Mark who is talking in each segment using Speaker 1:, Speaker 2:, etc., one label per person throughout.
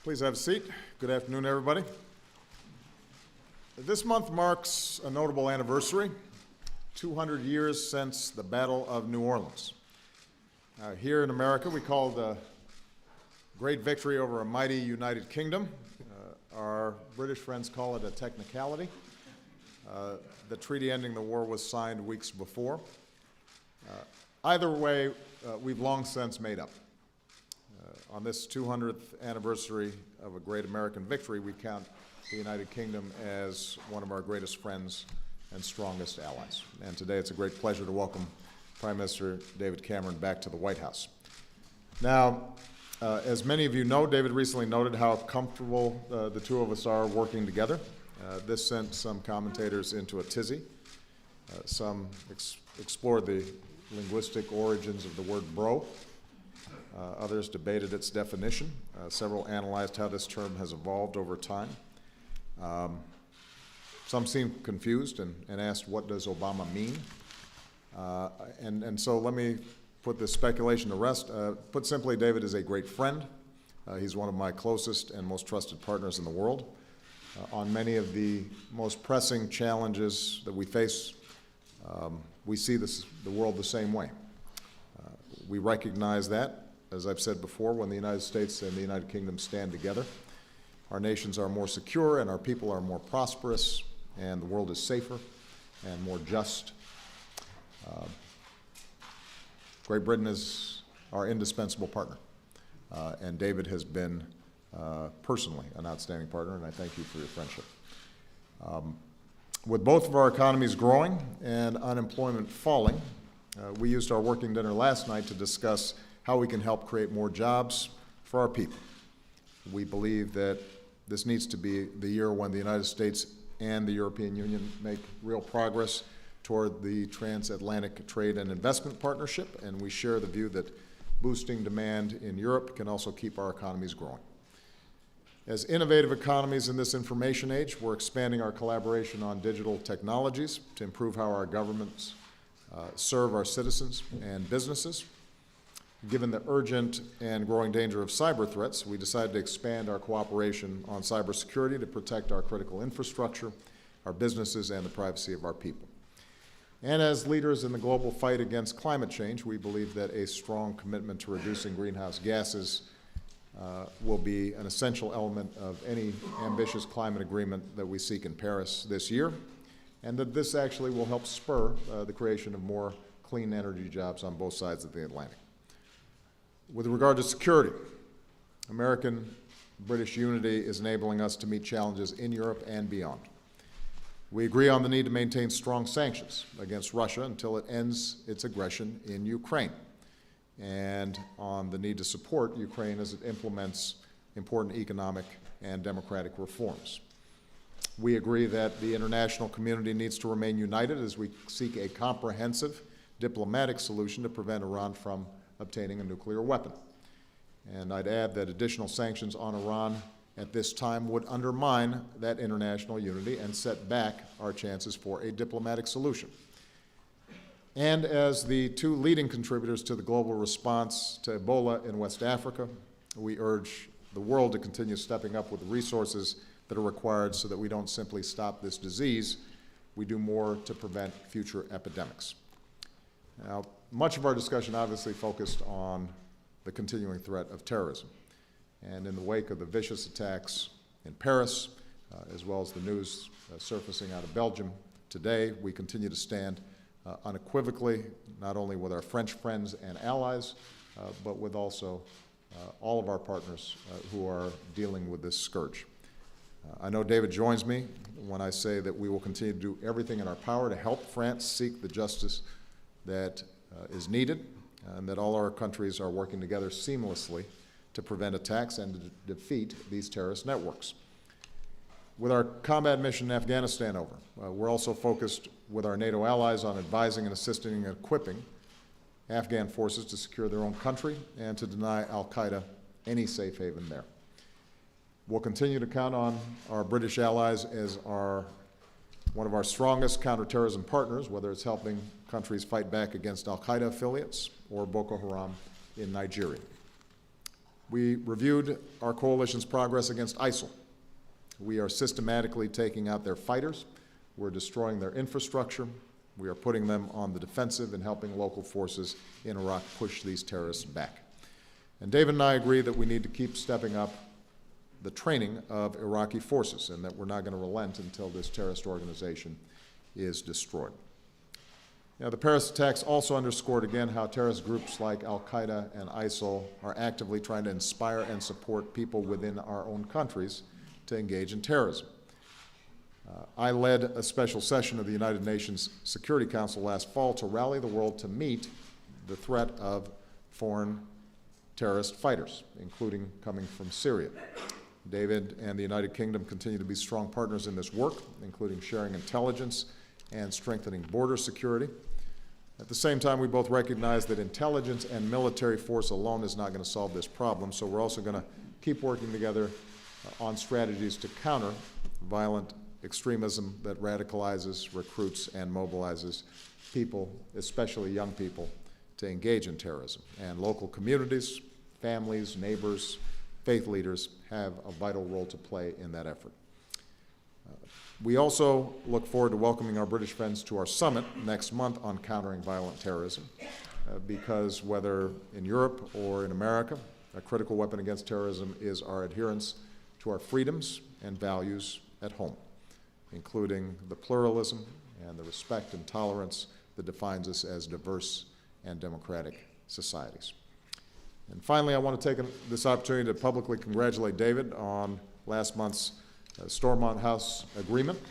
Speaker 1: Please have a seat. Good afternoon, everybody. This month marks a notable anniversary, 200 years since the Battle of New Orleans. Here in America, we call the great victory over a mighty United Kingdom. Our British friends call it a technicality. The treaty ending the war was signed weeks before. Either way, we've long since made up. On this 200th anniversary of a great American victory, we count the United Kingdom as one of our greatest friends and strongest allies. And today it's a great pleasure to welcome Prime Minister David Cameron back to the White House. Now, as many of you know, David recently noted how comfortable the two of us are working together. This sent some commentators into a tizzy. Some explored the linguistic origins of the word bro. Others debated its definition. Several analyzed how this term has evolved over time. Some seemed confused and asked, what does Obama mean? And so let me put this speculation to rest. Put simply, David is a great friend. He's one of my closest and most trusted partners in the world. On many of the most pressing challenges that we face, we see the world the same way. We recognize that. As I've said before, when the United States and the United Kingdom stand together, our nations are more secure and our people are more prosperous and the world is safer and more just. Great Britain is our indispensable partner, and David has been personally an outstanding partner, and I thank you for your friendship. With both of our economies growing and unemployment falling, we used our working dinner last night to discuss how we can help create more jobs for our people. We believe that this needs to be the year when the United States and the European Union make real progress toward the transatlantic trade and investment partnership, and we share the view that boosting demand in Europe can also keep our economies growing. As innovative economies in this information age, we're expanding our collaboration on digital technologies to improve how our governments serve our citizens and businesses. Given the urgent and growing danger of cyber threats, we decided to expand our cooperation on cybersecurity to protect our critical infrastructure, our businesses, and the privacy of our people. And as leaders in the global fight against climate change, we believe that a strong commitment to reducing greenhouse gases will be an essential element of any ambitious climate agreement that we seek in Paris this year, and that this actually will help spur the creation of more clean energy jobs on both sides of the Atlantic. With regard to security, American-British unity is enabling us to meet challenges in Europe and beyond. We agree on the need to maintain strong sanctions against Russia until it ends its aggression in Ukraine, and on the need to support Ukraine as it implements important economic and democratic reforms. We agree that the international community needs to remain united as we seek a comprehensive diplomatic solution to prevent Iran from obtaining a nuclear weapon. And I'd add that additional sanctions on Iran at this time would undermine that international unity and set back our chances for a diplomatic solution. And as the two leading contributors to the global response to Ebola in West Africa, we urge the world to continue stepping up with the resources that are required so that we don't simply stop this disease, we do more to prevent future epidemics. Now, much of our discussion obviously focused on the continuing threat of terrorism. And in the wake of the vicious attacks in Paris, as well as the news surfacing out of Belgium today, we continue to stand unequivocally, not only with our French friends and allies, but with also all of our partners who are dealing with this scourge. I know David joins me when I say that we will continue to do everything in our power to help France seek the justice that is needed, and that all our countries are working together seamlessly to prevent attacks and to defeat these terrorist networks. With our combat mission in Afghanistan over, we're also focused with our NATO allies on advising and assisting and equipping Afghan forces to secure their own country and to deny al-Qaeda any safe haven there. We'll continue to count on our British allies as one of our strongest counterterrorism partners, whether it's helping countries fight back against al-Qaeda affiliates or Boko Haram in Nigeria. We reviewed our coalition's progress against ISIL. We are systematically taking out their fighters. We're destroying their infrastructure. We are putting them on the defensive and helping local forces in Iraq push these terrorists back. And David and I agree that we need to keep stepping up the training of Iraqi forces and that we're not going to relent until this terrorist organization is destroyed. Now, the Paris attacks also underscored again how terrorist groups like al-Qaeda and ISIL are actively trying to inspire and support people within our own countries to engage in terrorism. I led a special session of the United Nations Security Council last fall to rally the world to meet the threat of foreign terrorist fighters, including coming from Syria. David and the United Kingdom continue to be strong partners in this work, including sharing intelligence and strengthening border security. At the same time, we both recognize that intelligence and military force alone is not going to solve this problem, so we're also going to keep working together on strategies to counter violent extremism that radicalizes, recruits, and mobilizes people, especially young people, to engage in terrorism. And local communities, families, neighbors, faith leaders have a vital role to play in that effort. We also look forward to welcoming our British friends to our summit next month on countering violent terrorism, because whether in Europe or in America, a critical weapon against terrorism is our adherence to our freedoms and values at home, including the pluralism and the respect and tolerance that defines us as diverse and democratic societies. And finally, I want to take this opportunity to publicly congratulate David on last month's Stormont House agreement.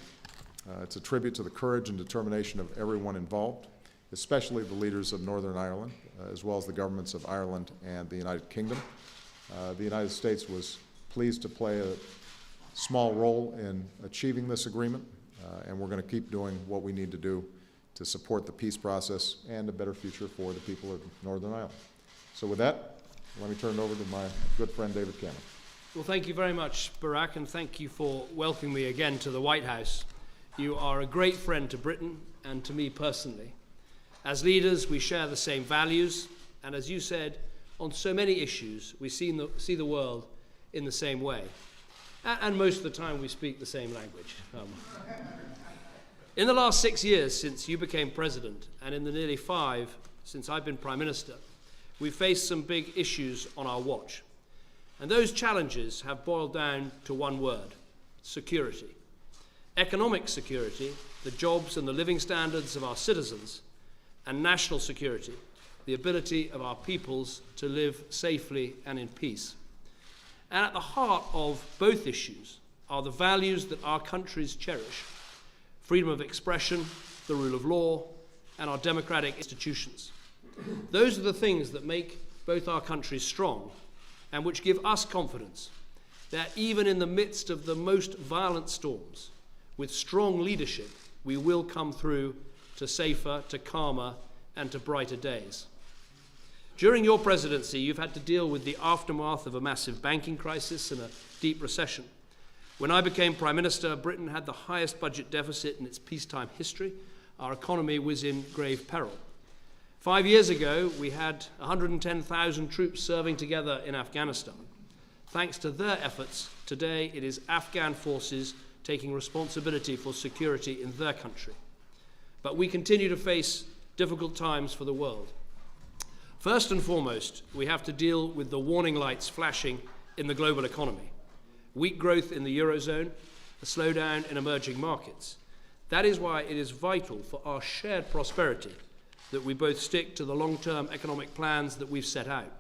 Speaker 1: It's a tribute to the courage and determination of everyone involved, especially the leaders of Northern Ireland, as well as the governments of Ireland and the United Kingdom. The United States was pleased to play a small role in achieving this agreement, and we're going to keep doing what we need to do to support the peace process and a better future for the people of Northern Ireland. So with that, let me turn it over to my good friend David Cameron.
Speaker 2: Well, thank you very much, Barack, and thank you for welcoming me again to the White House. You are a great friend to Britain and to me personally. As leaders, we share the same values, and as you said, on so many issues, we see the world in the same way. And most of the time, we speak the same language. In the last 6 years since you became president, and in the nearly 5 since I've been prime minister, we've faced some big issues on our watch. And those challenges have boiled down to one word: security. Economic security, the jobs and the living standards of our citizens, and national security, the ability of our peoples to live safely and in peace. And at the heart of both issues are the values that our countries cherish: freedom of expression, the rule of law, and our democratic institutions. Those are the things that make both our countries strong and which give us confidence that even in the midst of the most violent storms, with strong leadership, we will come through to safer, to calmer, and to brighter days. During your presidency, you've had to deal with the aftermath of a massive banking crisis and a deep recession. When I became Prime Minister, Britain had the highest budget deficit in its peacetime history. Our economy was in grave peril. 5 years ago, we had 110,000 troops serving together in Afghanistan. Thanks to their efforts, today it is Afghan forces taking responsibility for security in their country. But we continue to face difficult times for the world. First and foremost, we have to deal with the warning lights flashing in the global economy. Weak growth in the Eurozone, a slowdown in emerging markets. That is why it is vital for our shared prosperity that we both stick to the long-term economic plans that we've set out.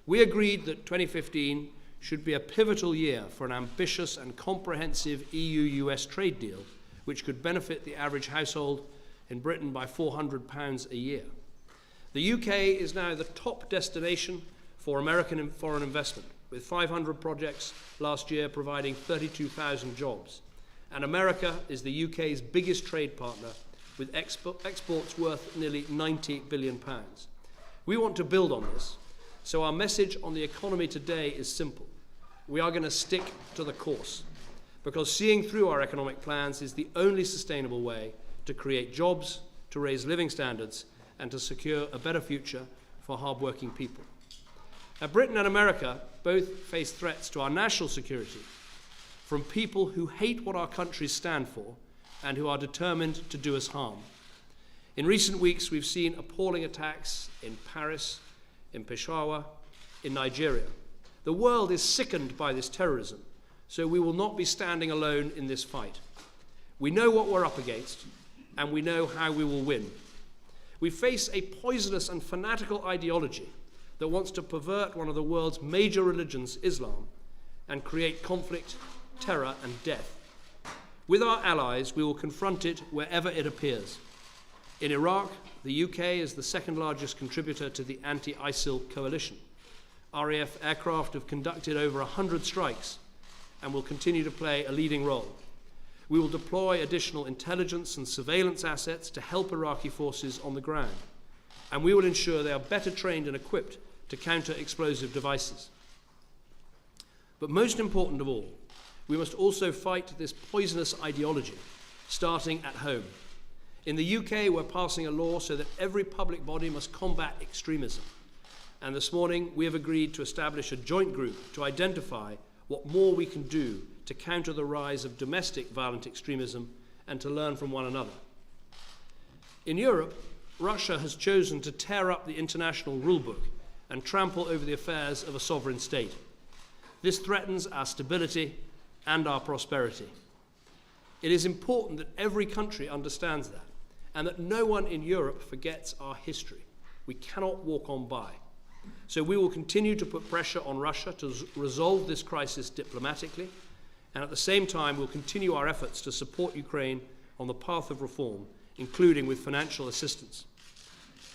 Speaker 2: We agreed that 2015 should be a pivotal year for an ambitious and comprehensive EU-US trade deal, which could benefit the average household in Britain by £400 a year. The UK is now the top destination for American foreign investment, with 500 projects last year providing 32,000 jobs. And America is the UK's biggest trade partner, with exports worth nearly £90 billion. We want to build on this, so our message on the economy today is simple. We are going to stick to the course, because seeing through our economic plans is the only sustainable way to create jobs, to raise living standards, and to secure a better future for hard-working people. Britain and America both face threats to our national security from people who hate what our countries stand for and who are determined to do us harm. In recent weeks, we've seen appalling attacks in Paris, in Peshawar, in Nigeria. The world is sickened by this terrorism, so we will not be standing alone in this fight. We know what we're up against, and we know how we will win. We face a poisonous and fanatical ideology that wants to pervert one of the world's major religions, Islam, and create conflict, terror, and death. With our allies, we will confront it wherever it appears. In Iraq, the UK is the second largest contributor to the anti-ISIL coalition. RAF aircraft have conducted over 100 strikes and will continue to play a leading role. We will deploy additional intelligence and surveillance assets to help Iraqi forces on the ground, and we will ensure they are better trained and equipped to counter explosive devices. But most important of all, we must also fight this poisonous ideology, starting at home. In the UK, we're passing a law so that every public body must combat extremism. And this morning, we have agreed to establish a joint group to identify what more we can do to counter the rise of domestic violent extremism and to learn from one another. In Europe, Russia has chosen to tear up the international rulebook and trample over the affairs of a sovereign state. This threatens our stability and our prosperity. It is important that every country understands that, and that no one in Europe forgets our history. We cannot walk on by. So we will continue to put pressure on Russia to resolve this crisis diplomatically, and at the same time we'll continue our efforts to support Ukraine on the path of reform, including with financial assistance.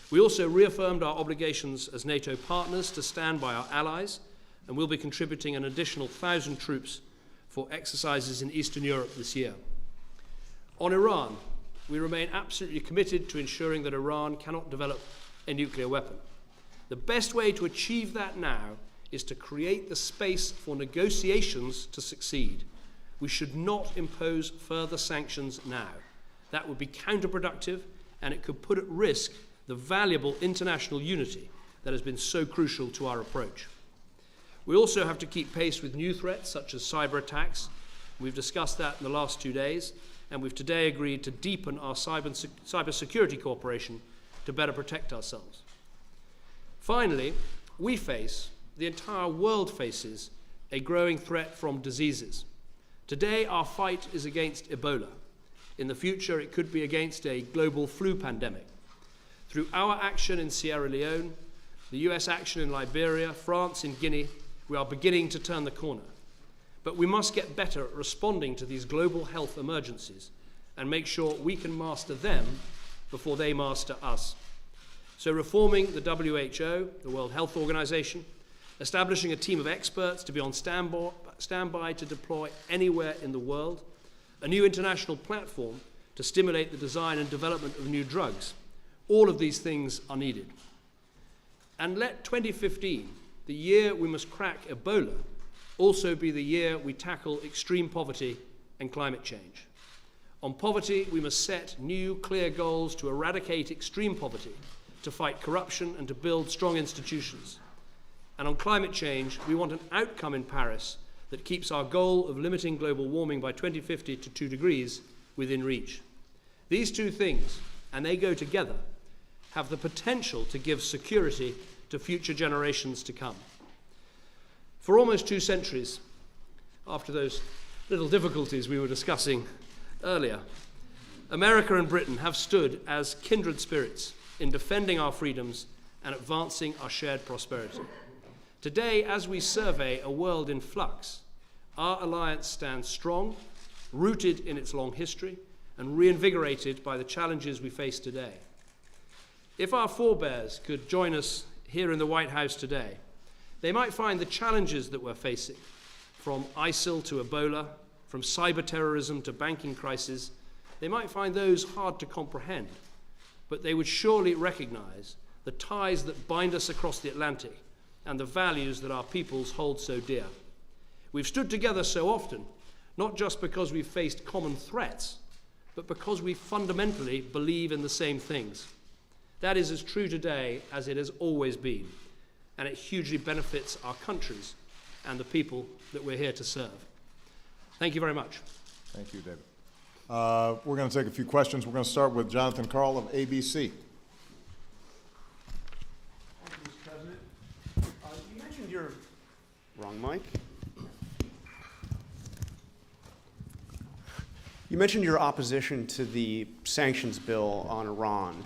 Speaker 2: We also reaffirmed our obligations as NATO partners to stand by our allies, and we'll be contributing an additional 1,000 troops for exercises in Eastern Europe this year. On Iran, we remain absolutely committed to ensuring that Iran cannot develop a nuclear weapon. The best way to achieve that now is to create the space for negotiations to succeed. We should not impose further sanctions now. That would be counterproductive, and it could put at risk the valuable international unity that has been so crucial to our approach. We also have to keep pace with new threats such as cyber attacks. We've discussed that in the last 2 days, and we've today agreed to deepen our cybersecurity cooperation to better protect ourselves. Finally, the entire world faces a growing threat from diseases. Today, our fight is against Ebola. In the future, it could be against a global flu pandemic. Through our action in Sierra Leone, the US action in Liberia, France in Guinea, we are beginning to turn the corner. But we must get better at responding to these global health emergencies and make sure we can master them before they master us. So reforming the WHO, the World Health Organization, establishing a team of experts to be on standby to deploy anywhere in the world, a new international platform to stimulate the design and development of new drugs. All of these things are needed. And let 2015, the year we must crack Ebola, also be the year we tackle extreme poverty and climate change. On poverty, we must set new, clear goals to eradicate extreme poverty, to fight corruption, and to build strong institutions. And on climate change, we want an outcome in Paris that keeps our goal of limiting global warming by 2050 to 2 degrees within reach. These two things, and they go together, have the potential to give security to future generations to come. For almost 2 centuries, after those little difficulties we were discussing earlier, America and Britain have stood as kindred spirits in defending our freedoms and advancing our shared prosperity. Today, as we survey a world in flux, our alliance stands strong, rooted in its long history, and reinvigorated by the challenges we face today. If our forebears could join us here in the White House today, they might find the challenges that we're facing, from ISIL to Ebola, from cyber terrorism to banking crisis, they might find those hard to comprehend, but they would surely recognize the ties that bind us across the Atlantic and the values that our peoples hold so dear. We've stood together so often, not just because we've faced common threats, but because we fundamentally believe in the same things. That is as true today as it has always been. and it hugely benefits our countries and the people that we're here to serve. Thank you very much.
Speaker 1: Thank you, David. We're going to take a few questions. We're going to start with Jonathan Karl of ABC.
Speaker 3: Thank you, Mr. President. You mentioned your wrong mic. You mentioned your opposition to the sanctions bill on Iran.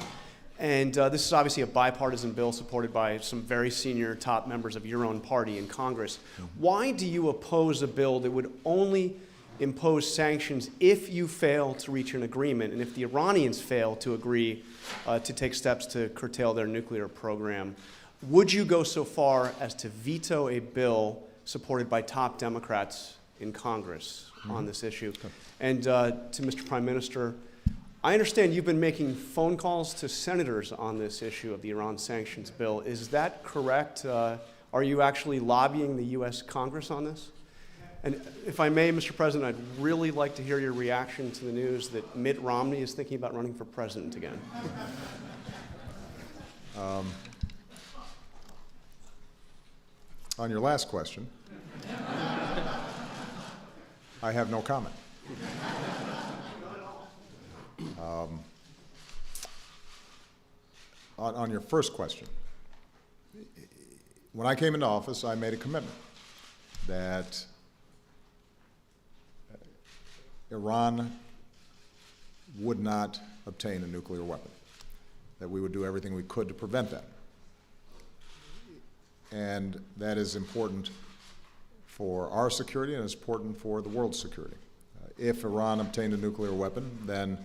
Speaker 3: And this is obviously a bipartisan bill supported by some very senior top members of your own party in Congress. Why do you oppose a bill that would only impose sanctions if you fail to reach an agreement and if the Iranians fail to agree to take steps to curtail their nuclear program? Would you go so far as to veto a bill supported by top Democrats in Congress on this issue? And to Mr. Prime Minister, I understand you've been making phone calls to senators on this issue of the Iran sanctions bill. Is that correct? Are you actually lobbying the U.S. Congress on this? And if I may, Mr. President, I'd really like to hear your reaction to the news that Mitt Romney is thinking about running for president again.
Speaker 1: On your last question, I have no comment. On your first question, when I came into office, I made a commitment that Iran would not obtain a nuclear weapon, that we would do everything we could to prevent that. And that is important for our security and it's important for the world's security. If Iran obtained a nuclear weapon, then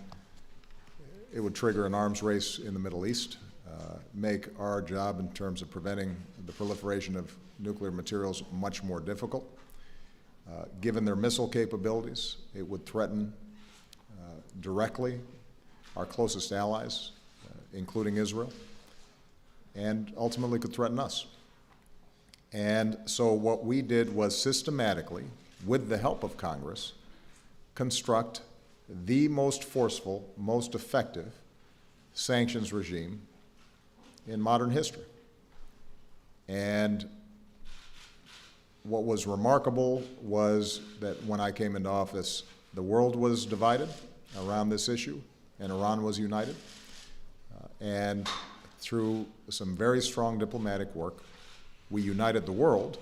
Speaker 1: it would trigger an arms race in the Middle East, make our job in terms of preventing the proliferation of nuclear materials much more difficult. Given their missile capabilities, it would threaten directly our closest allies, including Israel, and ultimately could threaten us. And so what we did was systematically, with the help of Congress, construct the most forceful, most effective sanctions regime in modern history. And what was remarkable was that when I came into office, the world was divided around this issue, and Iran was united. And through some very strong diplomatic work, we united the world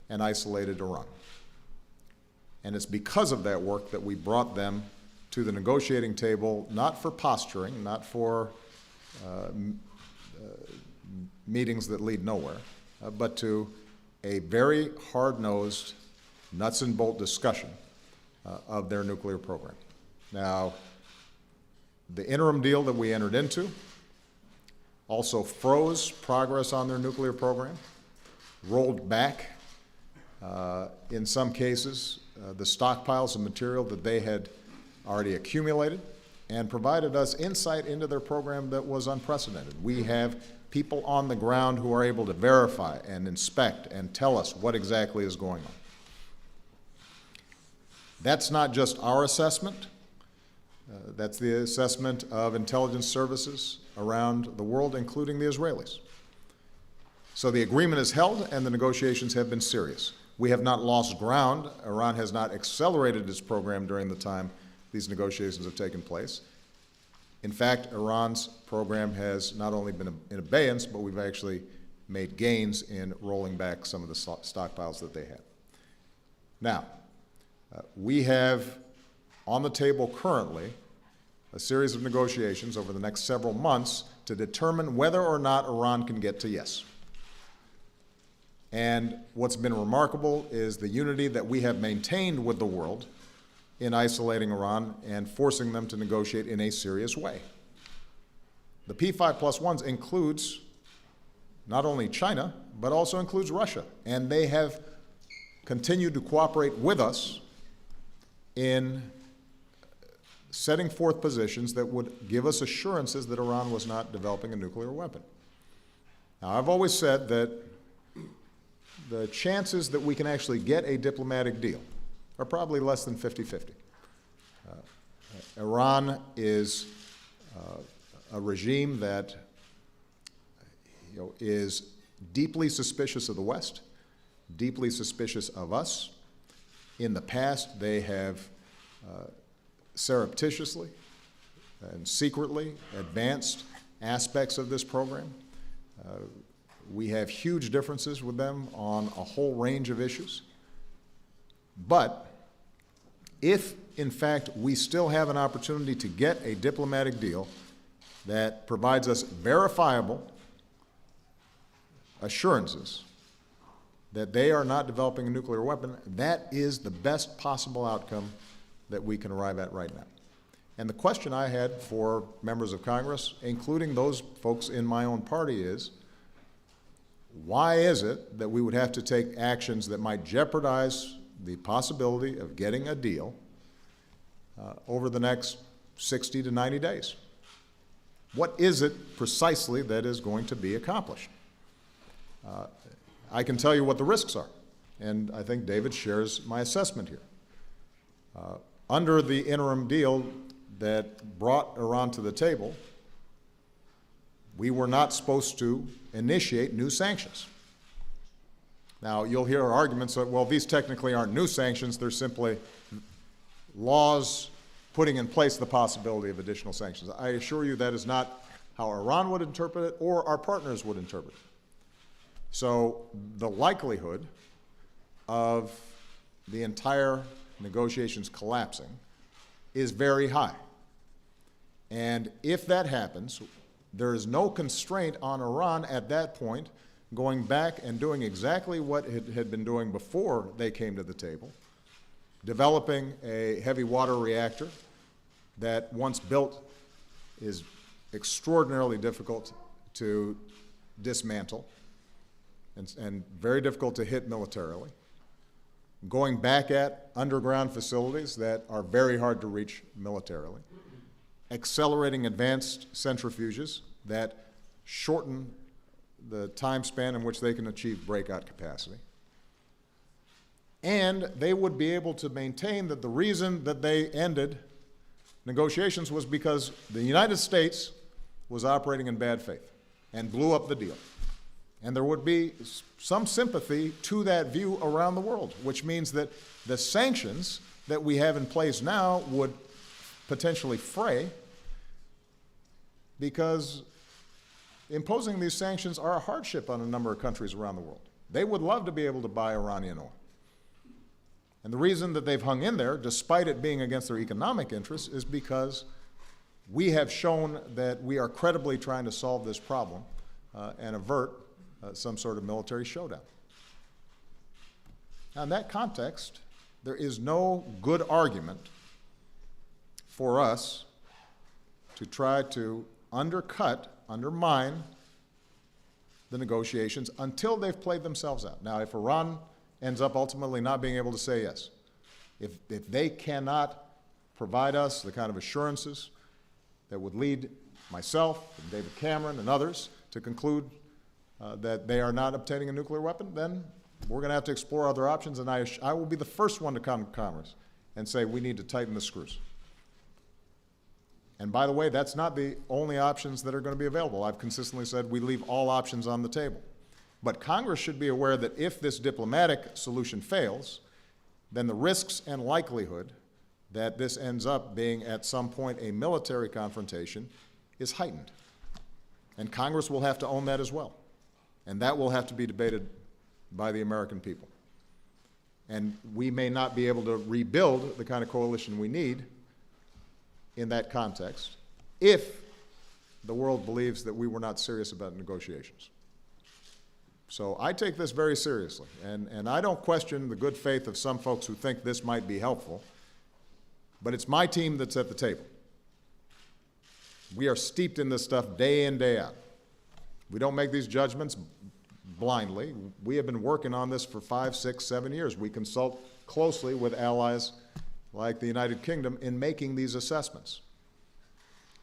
Speaker 1: and isolated Iran. And it's because of that work that we brought them to the negotiating table, not for posturing, not for meetings that lead nowhere, but to a very hard-nosed, nuts and bolt discussion of their nuclear program. Now, the interim deal that we entered into also froze progress on their nuclear program, rolled back, in some cases, the stockpiles of material that they had already accumulated, and provided us insight into their program that was unprecedented. We have people on the ground who are able to verify and inspect and tell us what exactly is going on. That's not just our assessment. That's the assessment of intelligence services around the world, including the Israelis. So the agreement is held and the negotiations have been serious. We have not lost ground. Iran has not accelerated its program during the time these negotiations have taken place. In fact, Iran's program has not only been in abeyance, but we've actually made gains in rolling back some of the stockpiles that they had. Now, we have on the table currently a series of negotiations over the next several months to determine whether or not Iran can get to yes. And what's been remarkable is the unity that we have maintained with the world in isolating Iran and forcing them to negotiate in a serious way. The P5+1s includes not only China, but also includes Russia. And they have continued to cooperate with us in setting forth positions that would give us assurances that Iran was not developing a nuclear weapon. Now, I've always said that the chances that we can actually get a diplomatic deal are probably less than 50-50. Iran is a regime that is deeply suspicious of the West, deeply suspicious of us. In the past, they have surreptitiously and secretly advanced aspects of this program. We have huge differences with them on a whole range of issues. But if, in fact, we still have an opportunity to get a diplomatic deal that provides us verifiable assurances that they are not developing a nuclear weapon, that is the best possible outcome that we can arrive at right now. And the question I had for members of Congress, including those folks in my own party, is why is it that we would have to take actions that might jeopardize the possibility of getting a deal over the next 60 to 90 days? What is it precisely that is going to be accomplished? I can tell you what the risks are, and I think David shares my assessment here. Under the interim deal that brought Iran to the table, we were not supposed to initiate new sanctions. Now, you'll hear arguments that, well, these technically aren't new sanctions, they're simply laws putting in place the possibility of additional sanctions. I assure you that is not how Iran would interpret it or our partners would interpret it. So the likelihood of the entire negotiations collapsing is very high. And if that happens, there is no constraint on Iran at that point going back and doing exactly what it had been doing before they came to the table, developing a heavy water reactor that, once built, is extraordinarily difficult to dismantle and very difficult to hit militarily, going back at underground facilities that are very hard to reach militarily, accelerating advanced centrifuges that shorten the time span in which they can achieve breakout capacity. And they would be able to maintain that the reason that they ended negotiations was because the United States was operating in bad faith and blew up the deal. And there would be some sympathy to that view around the world, which means that the sanctions that we have in place now would potentially fray, because imposing these sanctions are a hardship on a number of countries around the world. They would love to be able to buy Iranian oil. And the reason that they've hung in there, despite it being against their economic interests, is because we have shown that we are credibly trying to solve this problem and avert some sort of military showdown. Now, in that context, there is no good argument for us to try to undermine the negotiations until they've played themselves out. Now, if Iran ends up ultimately not being able to say yes, if they cannot provide us the kind of assurances that would lead myself and David Cameron and others to conclude that they are not obtaining a nuclear weapon, then we're going to have to explore other options, and I will be the first one to come to Congress and say we need to tighten the screws. And by the way, that's not the only options that are going to be available. I've consistently said we leave all options on the table. But Congress should be aware that if this diplomatic solution fails, then the risks and likelihood that this ends up being at some point a military confrontation is heightened. And Congress will have to own that as well. And that will have to be debated by the American people. And we may not be able to rebuild the kind of coalition we need in that context if the world believes that we were not serious about negotiations. So I take this very seriously, and I don't question the good faith of some folks who think this might be helpful, but it's my team that's at the table. We are steeped in this stuff day in, day out. We don't make these judgments blindly. We have been working on this for 5, 6, 7 years. We consult closely with allies like the United Kingdom in making these assessments.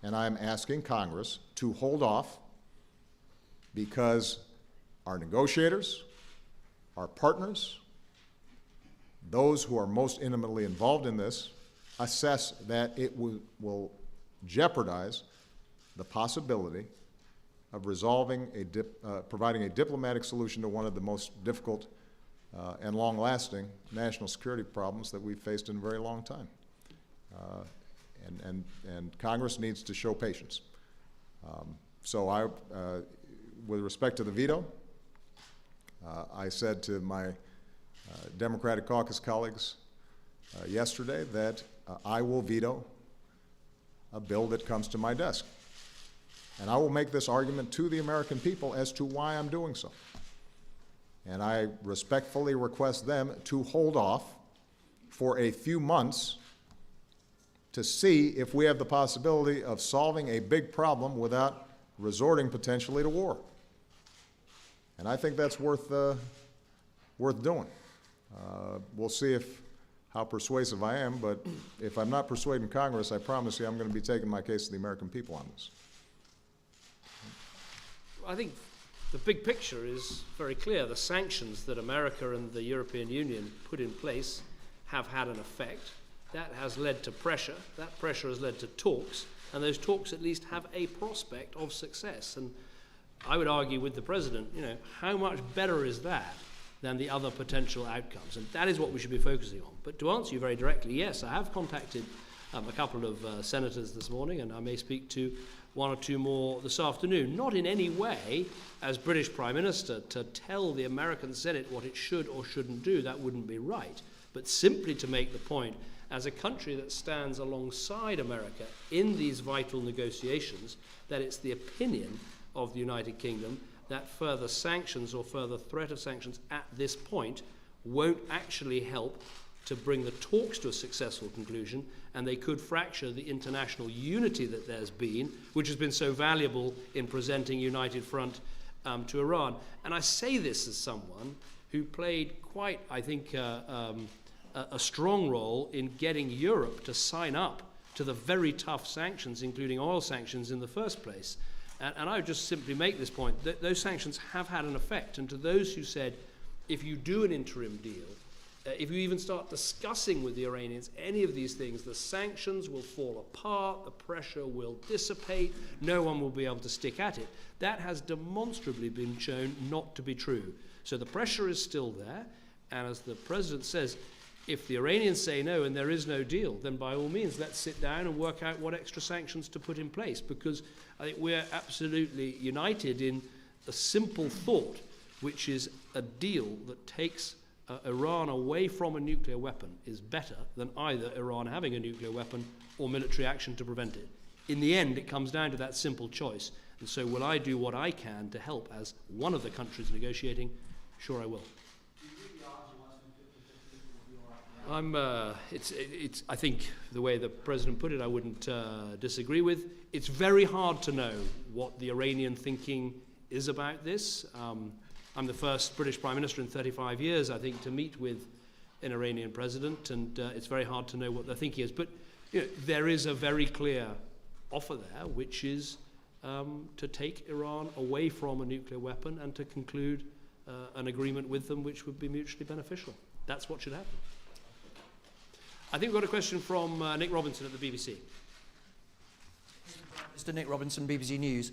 Speaker 1: And I'm asking Congress to hold off, because our negotiators, our partners, those who are most intimately involved in this, assess that it will jeopardize the possibility of resolving providing a diplomatic solution to one of the most difficult and long-lasting national security problems that we've faced in a very long time. And Congress needs to show patience. So with respect to the veto, I said to my Democratic caucus colleagues yesterday that I will veto a bill that comes to my desk. And I will make this argument to the American people as to why I'm doing so. And I respectfully request them to hold off for a few months to see if we have the possibility of solving a big problem without resorting potentially to war. And I think that's worth doing. We'll see how persuasive I am, but if I'm not persuading Congress, I promise you I'm going to be taking my case to the American people on this.
Speaker 2: I think the big picture is very clear. The sanctions that America and the European Union put in place have had an effect. That has led to pressure. That pressure has led to talks, and those talks at least have a prospect of success. And I would argue with the President, how much better is that than the other potential outcomes? And that is what we should be focusing on. But to answer you very directly, yes, I have contacted a couple of senators this morning, and I may speak to one or two more this afternoon, not in any way as British Prime Minister to tell the American Senate what it should or shouldn't do. That wouldn't be right. But simply to make the point, as a country that stands alongside America in these vital negotiations, that it's the opinion of the United Kingdom that further sanctions or further threat of sanctions at this point won't actually help to bring the talks to a successful conclusion, and they could fracture the international unity that there's been, which has been so valuable in presenting united front to Iran. And I say this as someone who played quite, I think, a strong role in getting Europe to sign up to the very tough sanctions, including oil sanctions in the first place. And I would just simply make this point, that those sanctions have had an effect. And to those who said, if you do an interim deal, if you even start discussing with the Iranians any of these things, the sanctions will fall apart, the pressure will dissipate, no one will be able to stick at it. That has demonstrably been shown not to be true. So the pressure is still there, and as the President says, if the Iranians say no and there is no deal, then by all means let's sit down and work out what extra sanctions to put in place, because I think we're absolutely united in a simple thought, which is a deal that takes Iran away from a nuclear weapon is better than either Iran having a nuclear weapon or military action to prevent it. In the end, it comes down to that simple choice. And so will I do what I can to help as one of the countries negotiating? Sure I will. I think the way the President put it, I wouldn't disagree with. It's very hard to know what the Iranian thinking is about this. I'm the first British Prime Minister in 35 years, I think, to meet with an Iranian president, and it's very hard to know what their thinking is. But there is a very clear offer there, which is to take Iran away from a nuclear weapon and to conclude an agreement with them which would be mutually beneficial. That's what should happen. I think we've got a question from Nick Robinson at the BBC.
Speaker 4: Mr. Nick Robinson, BBC News.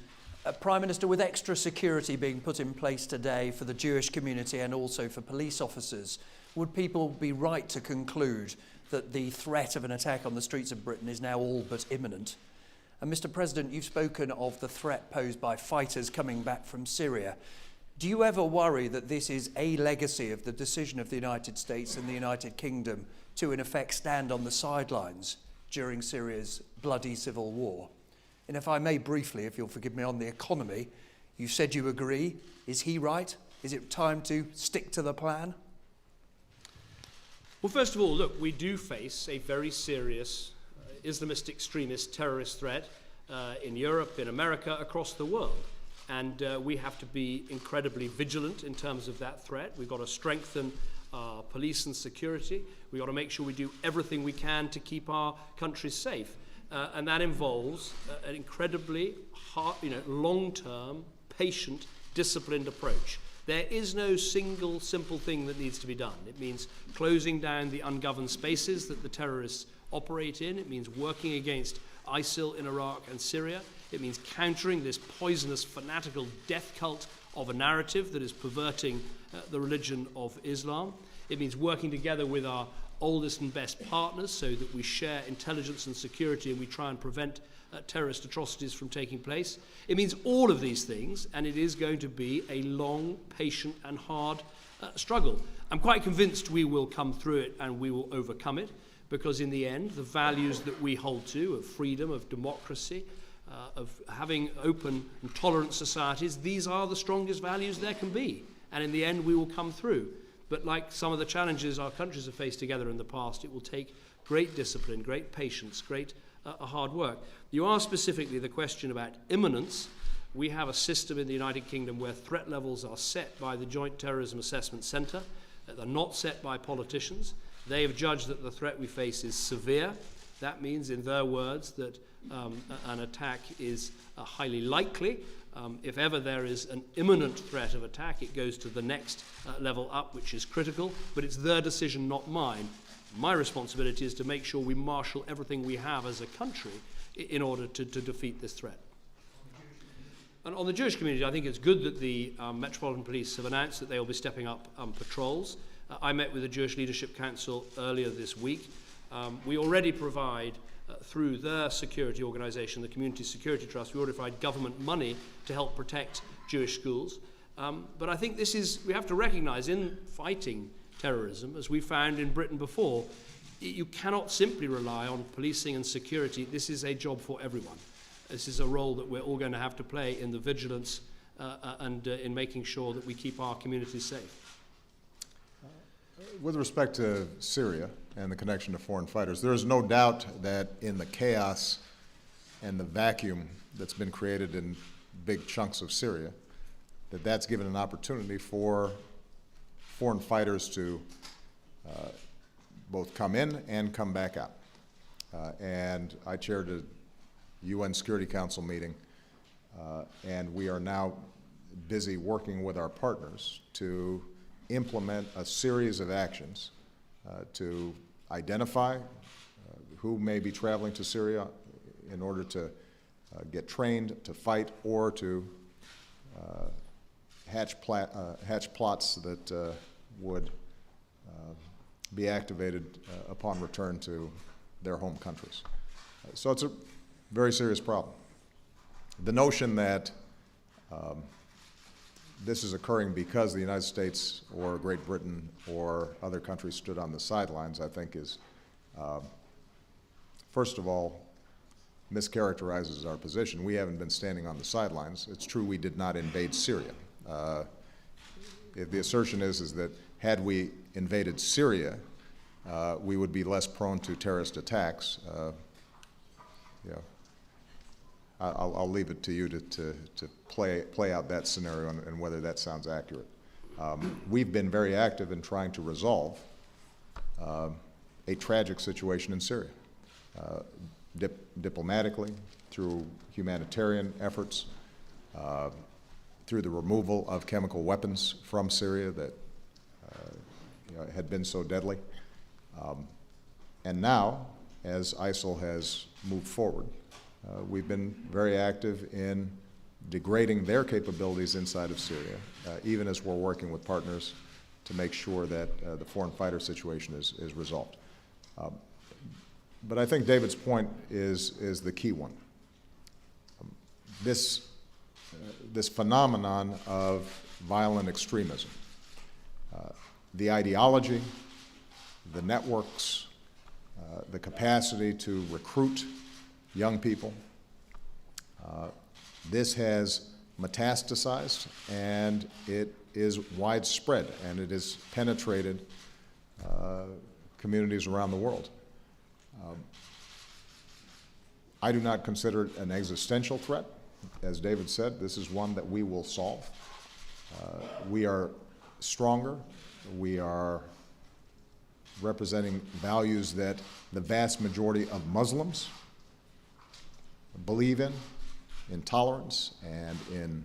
Speaker 4: Prime Minister, with extra security being put in place today for the Jewish community and also for police officers, would people be right to conclude that the threat of an attack on the streets of Britain is now all but imminent? And Mr. President, you've spoken of the threat posed by fighters coming back from Syria. Do you ever worry that this is a legacy of the decision of the United States and the United Kingdom to, in effect, stand on the sidelines during Syria's bloody civil war? And if I may briefly, if you'll forgive me, on the economy, you said you agree. Is he right? Is it time to stick to the plan?
Speaker 2: Well, first of all, look, we do face a very serious Islamist extremist terrorist threat in Europe, in America, across the world. And we have to be incredibly vigilant in terms of that threat. We've got to strengthen our police and security. We've got to make sure we do everything we can to keep our countries safe. And that involves an incredibly hard, long-term, patient, disciplined approach. There is no single simple thing that needs to be done. It means closing down the ungoverned spaces that the terrorists operate in. It means working against ISIL in Iraq and Syria. It means countering this poisonous, fanatical death cult of a narrative that is perverting the religion of Islam. It means working together with our oldest and best partners so that we share intelligence and security and we try and prevent terrorist atrocities from taking place. It means all of these things, and it is going to be a long, patient and hard struggle. I'm quite convinced we will come through it and we will overcome it, because in the end, the values that we hold to, of freedom, of democracy, of having open and tolerant societies, these are the strongest values there can be. And in the end, we will come through. But like some of the challenges our countries have faced together in the past, it will take great discipline, great patience, great hard work. You asked specifically the question about imminence. We have a system in the United Kingdom where threat levels are set by the Joint Terrorism Assessment Centre. They're not set by politicians. They have judged that the threat we face is severe. That means, in their words, that an attack is highly likely. If ever there is an imminent threat of attack, it goes to the next level up, which is critical. But it's their decision, not mine. My responsibility is to make sure we marshal everything we have as a country in order to defeat this threat. And on the Jewish community, I think it's good that the Metropolitan Police have announced that they will be stepping up patrols. I met with the Jewish Leadership Council earlier this week. We already provide, through their security organisation, the Community Security Trust, we already provide government money to help protect Jewish schools. But I think we have to recognise, in fighting terrorism, as we found in Britain before, you cannot simply rely on policing and security. This is a job for everyone. This is a role that we're all going to have to play in the vigilance and in making sure that we keep our communities safe.
Speaker 1: With respect to Syria and the connection to foreign fighters, there is no doubt that in the chaos and the vacuum that's been created in big chunks of Syria, that's given an opportunity for foreign fighters to both come in and come back out. And I chaired a UN Security Council meeting, and we are now busy working with our partners to implement a series of actions to identify who may be traveling to Syria in order to get trained to fight or to hatch plots that would be activated upon return to their home countries. So it's a very serious problem. The notion that this is occurring because the United States or Great Britain or other countries stood on the sidelines, I think is, first of all, mischaracterizes our position. We haven't been standing on the sidelines. It's true we did not invade Syria. If the assertion is that had we invaded Syria, we would be less prone to terrorist attacks. I'll leave it to you to play out that scenario and whether that sounds accurate. We've been very active in trying to resolve a tragic situation in Syria, diplomatically, through humanitarian efforts, through the removal of chemical weapons from Syria that had been so deadly. And now, as ISIL has moved forward, we've been very active in degrading their capabilities inside of Syria, even as we're working with partners to make sure that the foreign fighter situation is resolved. But I think David's point is the key one. This phenomenon of violent extremism, the ideology, the networks, the capacity to recruit young people, this has metastasized and it is widespread and it has penetrated communities around the world. I do not consider it an existential threat. As David said, this is one that we will solve. We are stronger. We are representing values that the vast majority of Muslims believe in tolerance and in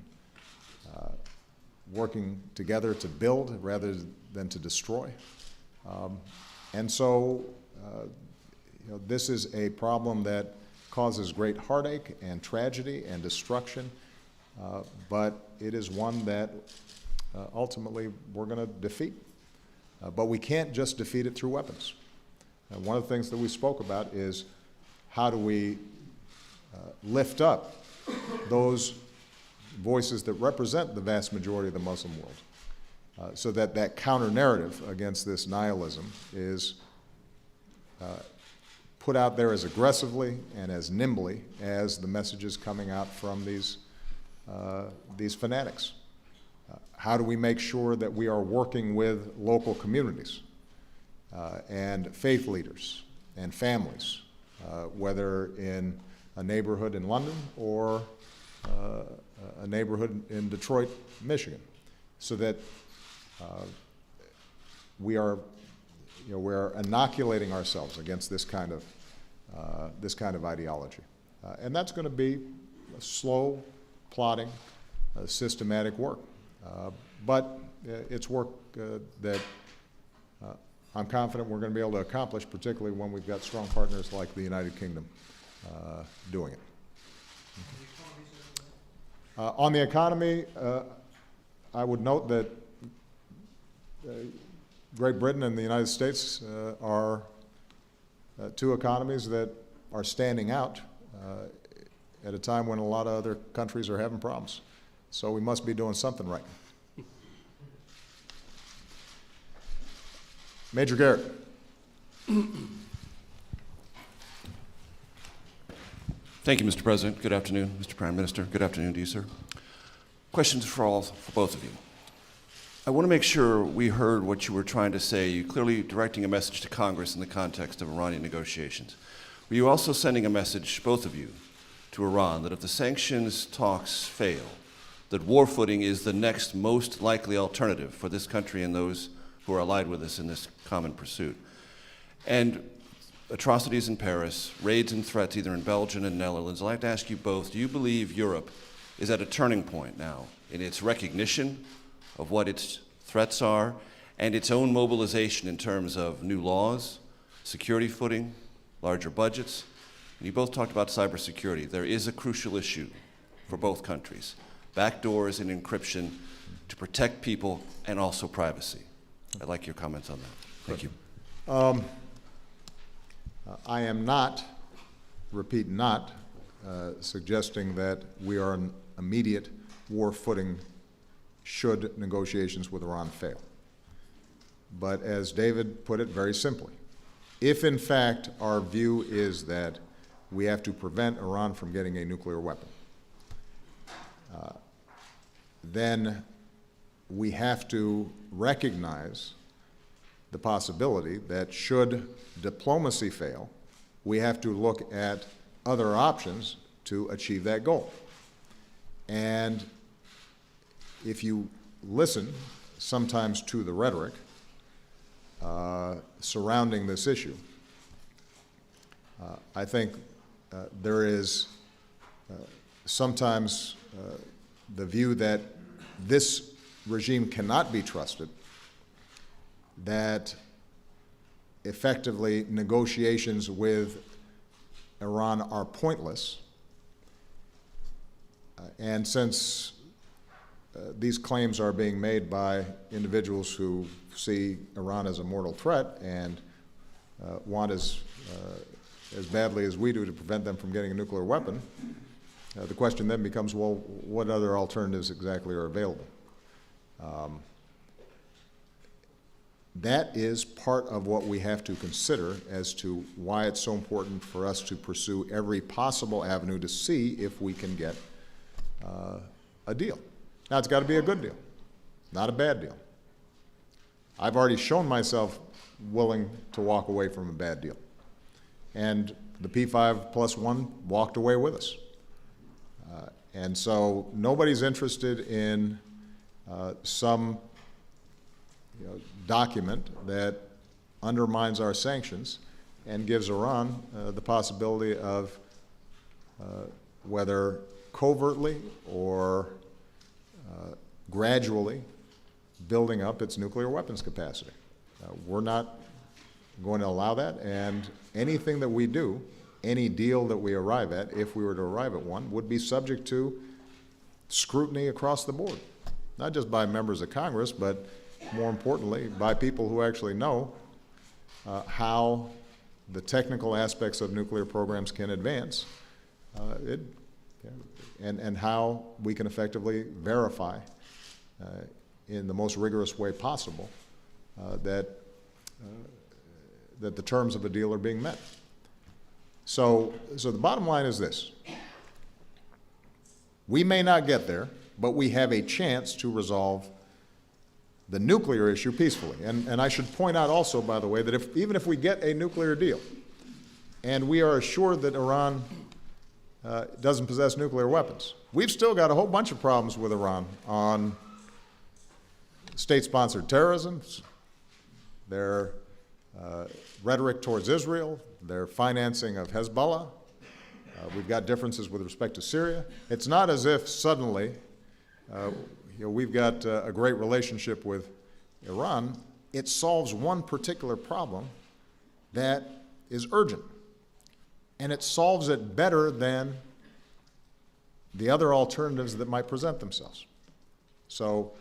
Speaker 1: working together to build rather than to destroy. And so this is a problem that causes great heartache and tragedy and destruction, but it is one that ultimately we're going to defeat. But we can't just defeat it through weapons. One of the things that we spoke about is how do we lift up those voices that represent the vast majority of the Muslim world, so that that counter-narrative against this nihilism is put out there as aggressively and as nimbly as the messages coming out from these fanatics. How do we make sure that we are working with local communities and faith leaders and families, whether in a neighborhood in London or a neighborhood in Detroit, Michigan, so that we're inoculating ourselves against this kind of ideology, and that's going to be a slow, plodding, systematic work. But it's work that I'm confident we're going to be able to accomplish, particularly when we've got strong partners like the United Kingdom doing it. On the economy, I would note that Great Britain and the United States are two economies that are standing out at a time when a lot of other countries are having problems. So we must be doing something right. Major Garrett.
Speaker 5: Thank you, Mr. President. Good afternoon, Mr. Prime Minister. Good afternoon to you, sir. Questions for both of you. I want to make sure we heard what you were trying to say. You clearly directing a message to Congress in the context of Iranian negotiations. Were you also sending a message, both of you, to Iran that if the sanctions talks fail, that war footing is the next most likely alternative for this country and those who are allied with us in this common pursuit? And atrocities in Paris, raids and threats either in Belgium and Netherlands. I'd like to ask you both, do you believe Europe is at a turning point now in its recognition of what its threats are and its own mobilization in terms of new laws, security footing, larger budgets? And you both talked about cybersecurity. There is a crucial issue for both countries. Backdoors and encryption to protect people and also privacy. I'd like your comments on that. Thank you.
Speaker 1: I am not, repeat not, suggesting that we are on immediate war footing should negotiations with Iran fail. But as David put it very simply, if in fact our view is that we have to prevent Iran from getting a nuclear weapon, then we have to recognize the possibility that should diplomacy fail, we have to look at other options to achieve that goal. And if you listen sometimes to the rhetoric surrounding this issue, I think there is sometimes the view that this regime cannot be trusted, that effectively negotiations with Iran are pointless. And since these claims are being made by individuals who see Iran as a mortal threat and want as badly as we do to prevent them from getting a nuclear weapon, the question then becomes, well, what other alternatives exactly are available? That is part of what we have to consider as to why it's so important for us to pursue every possible avenue to see if we can get a deal. Now, it's got to be a good deal, not a bad deal. I've already shown myself willing to walk away from a bad deal. And the P5+1 walked away with us. And so nobody's interested in some document that undermines our sanctions and gives Iran the possibility of whether covertly or gradually building up its nuclear weapons capacity. We're not going to allow that, and anything that we do any deal that we arrive at, if we were to arrive at one, would be subject to scrutiny across the board, not just by members of Congress, but more importantly, by people who actually know how the technical aspects of nuclear programs can advance, and how we can effectively verify in the most rigorous way possible that the terms of a deal are being met. So the bottom line is this. We may not get there, but we have a chance to resolve the nuclear issue peacefully. And I should point out also, by the way, that even if we get a nuclear deal, and we are assured that Iran doesn't possess nuclear weapons, we've still got a whole bunch of problems with Iran on state-sponsored terrorism, their rhetoric towards Israel, their financing of Hezbollah. We've got differences with respect to Syria. It's not as if suddenly we've got a great relationship with Iran. It solves one particular problem that is urgent, and it solves it better than the other alternatives that might present themselves. So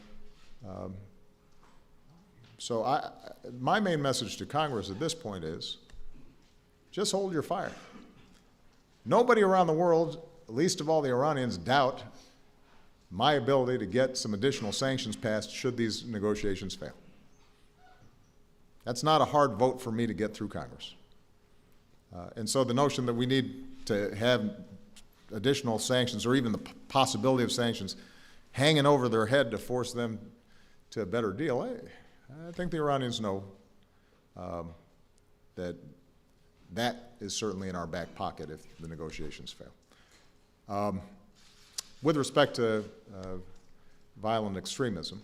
Speaker 1: my main message to Congress at this point is just hold your fire. Nobody around the world, least of all the Iranians, doubt my ability to get some additional sanctions passed should these negotiations fail. That's not a hard vote for me to get through Congress. And so the notion that we need to have additional sanctions, or even the possibility of sanctions, hanging over their head to force them to a better deal, I think the Iranians know that is certainly in our back pocket if the negotiations fail. With respect to violent extremism,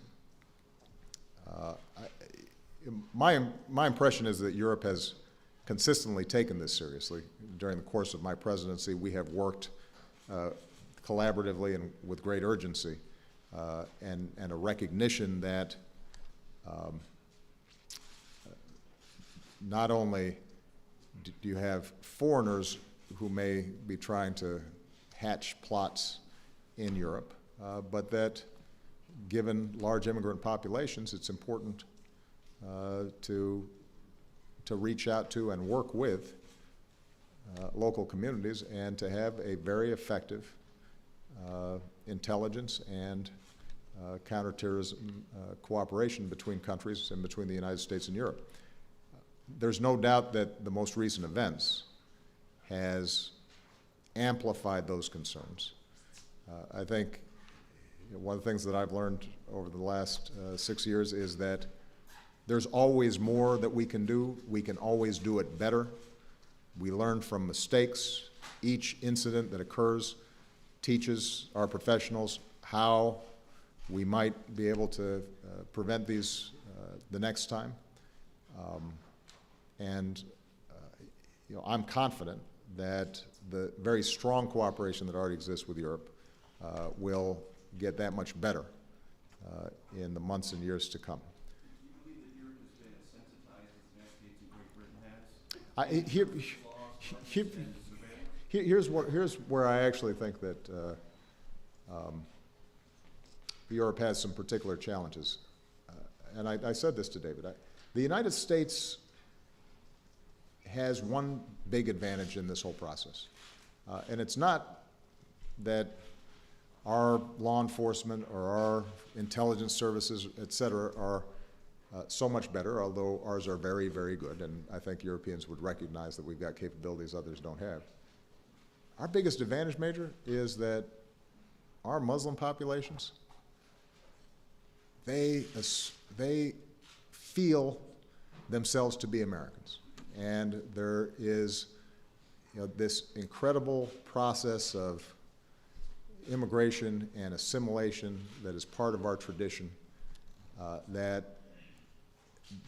Speaker 1: my impression is that Europe has consistently taken this seriously. During the course of my presidency, we have worked collaboratively and with great urgency, and a recognition that not only do you have foreigners who may be trying to hatch plots in Europe, but that given large immigrant populations, it's important to reach out to and work with local communities and to have a very effective intelligence and counterterrorism cooperation between countries and between the United States and Europe. There's no doubt that the most recent events has amplified those concerns. I think one of the things that I've learned over the last 6 years is that there's always more that we can do. We can always do it better. We learn from mistakes. Each incident that occurs teaches our professionals how we might be able to prevent these the next time. I'm confident that the very strong cooperation that already exists with Europe will get that much better in the months and years to come.
Speaker 5: Do you believe that Europe has been sensitized as the United States and Great Britain has?
Speaker 1: Here's where I actually think that Europe has some particular challenges. And I said this to David. The United States has one big advantage in this whole process. And it's not that our law enforcement or our intelligence services, et cetera, are so much better, although ours are very, very good, and I think Europeans would recognize that we've got capabilities others don't have. Our biggest advantage, Major, is that our Muslim populations, they feel themselves to be Americans. And there is this incredible process of immigration and assimilation that is part of our tradition that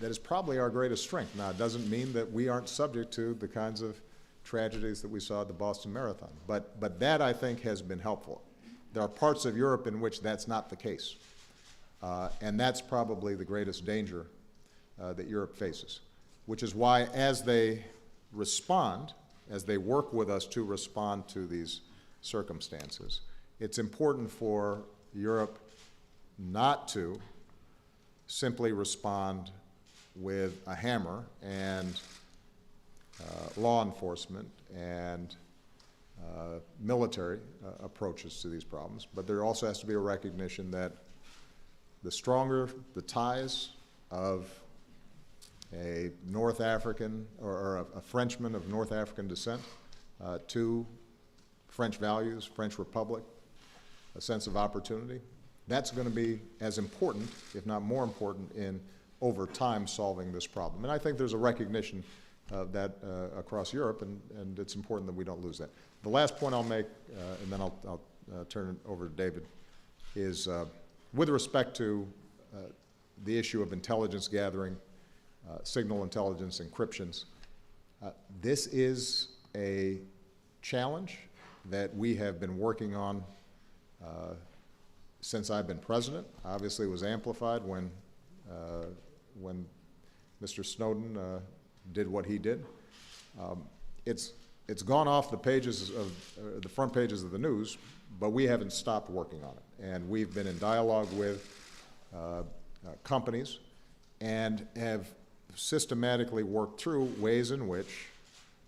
Speaker 1: is probably our greatest strength. Now, it doesn't mean that we aren't subject to the kinds of tragedies that we saw at the Boston Marathon, but that, I think, has been helpful. There are parts of Europe in which that's not the case, and that's probably the greatest danger that Europe faces, which is why, as they respond as they work with us to respond to these circumstances, it's important for Europe not to simply respond with a hammer and law enforcement and military approaches to these problems, but there also has to be a recognition that the stronger the ties of a North African or a Frenchman of North African descent to French values, French Republic, a sense of opportunity, that's going to be as important, if not more important, in over time solving this problem. And I think there's a recognition of that across Europe, and it's important that we don't lose that. The last point I'll make, and then I'll turn it over to David, is with respect to the issue of intelligence gathering, signal intelligence, encryptions, this is a challenge that we have been working on since I've been president. Obviously, it was amplified when Mr. Snowden did what he did. It's gone off the pages of the front pages of the news, but we haven't stopped working on it. And we've been in dialogue with companies and have systematically worked through ways in which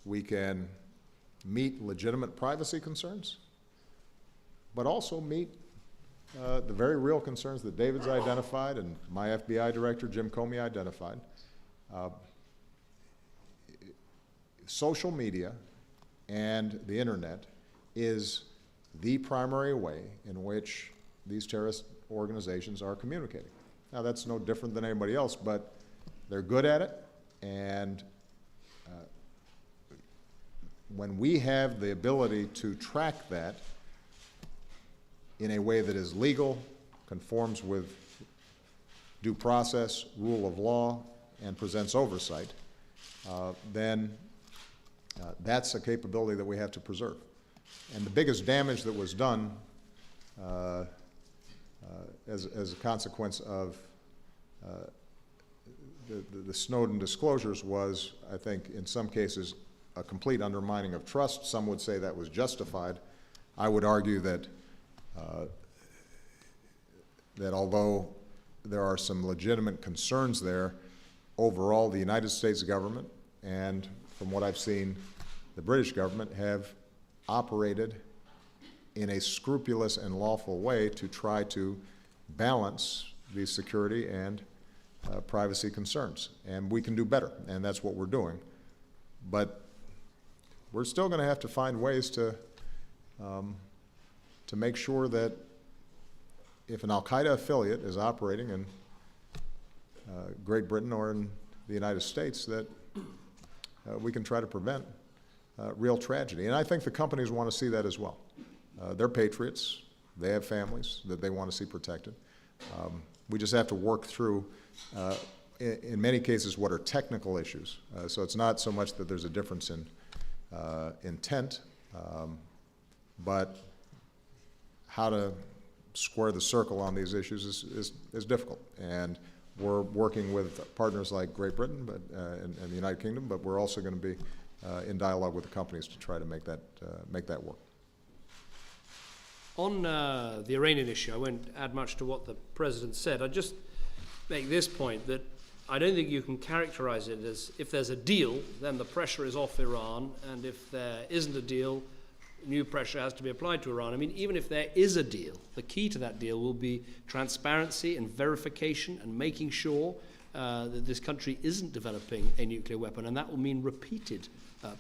Speaker 1: we can meet legitimate privacy concerns, but also meet the very real concerns that David's identified and my FBI director, Jim Comey, identified. Social media and the internet is the primary way in which these terrorist organizations are communicating. Now, that's no different than anybody else, but they're good at it, and when we have the ability to track that in a way that is legal, conforms with due process, rule of law, and presents oversight, then that's a capability that we have to preserve. And the biggest damage that was done as a consequence of the Snowden disclosures was, I think, in some cases, a complete undermining of trust. Some would say that was justified. I would argue that that although there are some legitimate concerns there, overall the United States government and, from what I've seen, the British government have operated in a scrupulous and lawful way to try to balance these security and privacy concerns. And we can do better, and that's what we're doing. But we're still going to have to find ways to make sure that if an al-Qaeda affiliate is operating in Great Britain or in the United States, that we can try to prevent real tragedy. And I think the companies want to see that as well. They're patriots. They have families that they want to see protected. We just have to work through, in many cases, what are technical issues. So it's not so much that there's a difference in intent, but how to square the circle on these issues is difficult. And we're working with partners like Great Britain and the United Kingdom, but we're also going to be in dialogue with the companies to try to make that work.
Speaker 2: On the Iranian issue, I won't add much to what the President said. I'd just make this point, that I don't think you can characterize it as if there's a deal, then the pressure is off Iran, and if there isn't a deal, new pressure has to be applied to Iran. I mean, even if there is a deal, the key to that deal will be transparency and verification and making sure that this country isn't developing a nuclear weapon, and that will mean repeated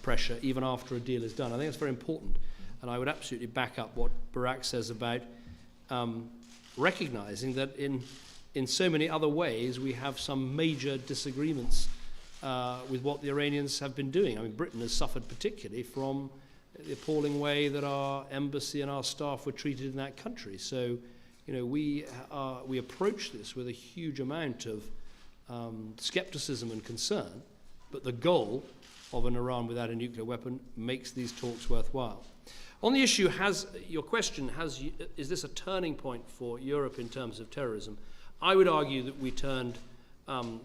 Speaker 2: pressure even after a deal is done. I think that's very important, and I would absolutely back up what Barak says about recognizing that in so many other ways we have some major disagreements with what the Iranians have been doing. I mean, Britain has suffered particularly from the appalling way that our embassy and our staff were treated in that country. So, you know, we approach this with a huge amount of skepticism and concern, but the goal of an Iran without a nuclear weapon makes these talks worthwhile. On the issue, is this a turning point for Europe in terms of terrorism? I would argue that we turned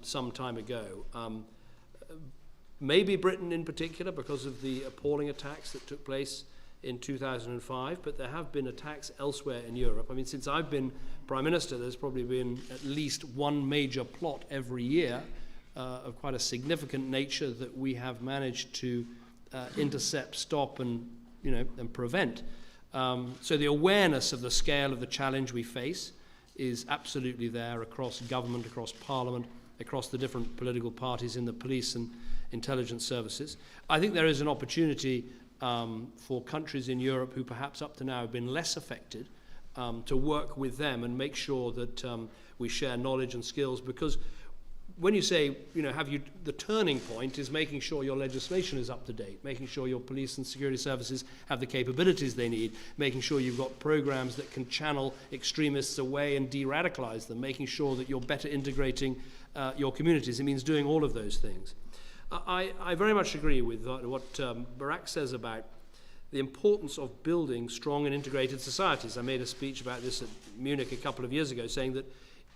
Speaker 2: some time ago. maybe Britain in particular because of the appalling attacks that took place in 2005, but there have been attacks elsewhere in Europe. I mean, since I've been Prime Minister, there's probably been at least one major plot every year of quite a significant nature that we have managed to intercept, stop, and prevent. So the awareness of the scale of the challenge we face is absolutely there across government, across Parliament, across the different political parties in the police and intelligence services. I think there is an opportunity for countries in Europe who perhaps up to now have been less affected to work with them and make sure that we share knowledge and skills, because when you say, the turning point is making sure your legislation is up to date, making sure your police and security services have the capabilities they need, making sure you've got programs that can channel extremists away and de-radicalize them, making sure that you're better integrating your communities. It means doing all of those things. I very much agree with what Barak says about the importance of building strong and integrated societies. I made a speech about this at Munich a couple of years ago, saying that